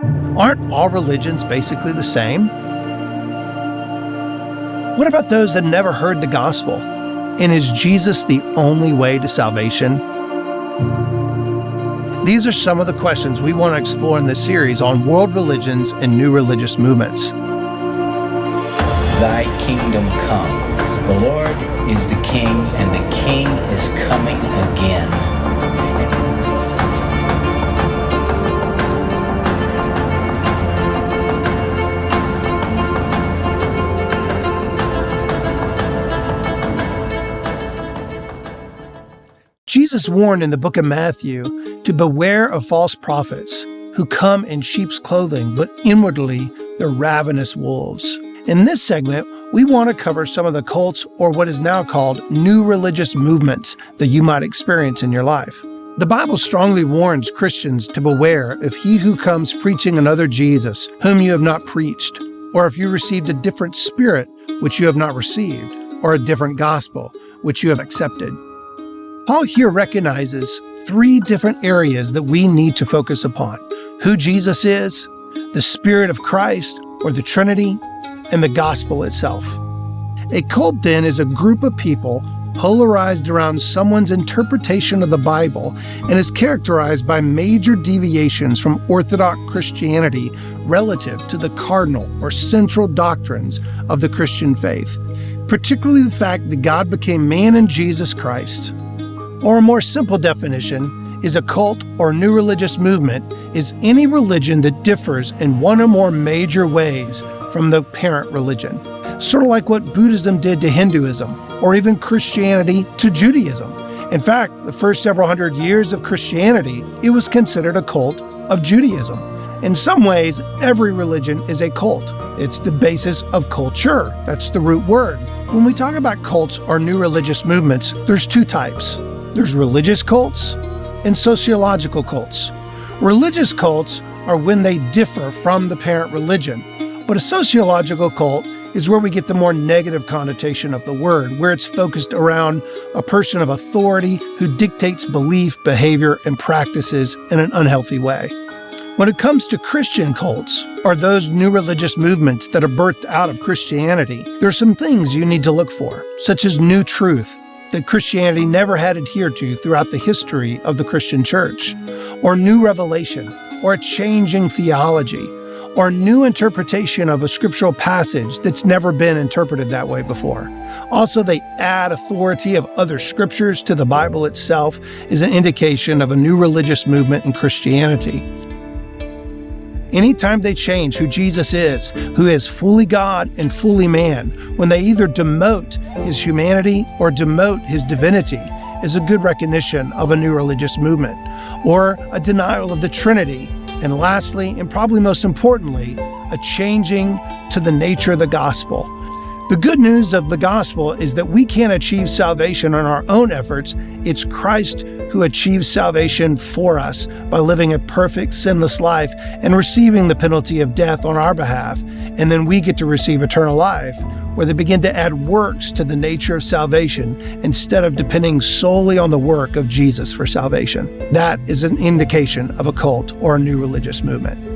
Aren't all religions basically the same? What about those that never heard the gospel? And is Jesus the only way to salvation? These are some of the questions we want to explore in this series on world religions and new religious movements. Thy kingdom come. The Lord is the King, and the King is coming again. Jesus warned in the book of Matthew to beware of false prophets who come in sheep's clothing, but inwardly they're ravenous wolves. In this segment, we want to cover some of the cults or what is now called new religious movements that you might experience in your life. The Bible strongly warns Christians to beware of he who comes preaching another Jesus, whom you have not preached, or if you received a different spirit which you have not received, or a different gospel which you have accepted. Paul here recognizes three different areas that we need to focus upon: who Jesus is, the Spirit of Christ, or the Trinity, and the gospel itself. A cult, then, is a group of people polarized around someone's interpretation of the Bible and is characterized by major deviations from Orthodox Christianity relative to the cardinal or central doctrines of the Christian faith, particularly the fact that God became man in Jesus Christ. Or a more simple definition is a cult or new religious movement is any religion that differs in one or more major ways from the parent religion, sort of like what Buddhism did to Hinduism, or even Christianity to Judaism. In fact, the first several hundred years of Christianity, it was considered a cult of Judaism. In some ways, every religion is a cult. It's the basis of culture. That's the root word. When we talk about cults or new religious movements, there's two types. There's religious cults and sociological cults. Religious cults are when they differ from the parent religion, but a sociological cult is where we get the more negative connotation of the word, where it's focused around a person of authority who dictates belief, behavior, and practices in an unhealthy way. When it comes to Christian cults, or those new religious movements that are birthed out of Christianity, there are some things you need to look for, such as new truth that Christianity never had adhered to throughout the history of the Christian church, or new revelation, or a changing theology, or new interpretation of a scriptural passage that's never been interpreted that way before. Also, they add authority of other scriptures to the Bible itself as an indication of a new religious movement in Christianity. Anytime they change who Jesus is, who is fully God and fully man, when they either demote his humanity or demote his divinity, is a good recognition of a new religious movement, or a denial of the Trinity, and lastly, and probably most importantly, a changing to the nature of the gospel. The good news of the gospel is that we can't achieve salvation on our own efforts. It's Christ who achieves salvation for us by living a perfect, sinless life and receiving the penalty of death on our behalf. And then we get to receive eternal life, where they begin to add works to the nature of salvation instead of depending solely on the work of Jesus for salvation. That is an indication of a cult or a new religious movement.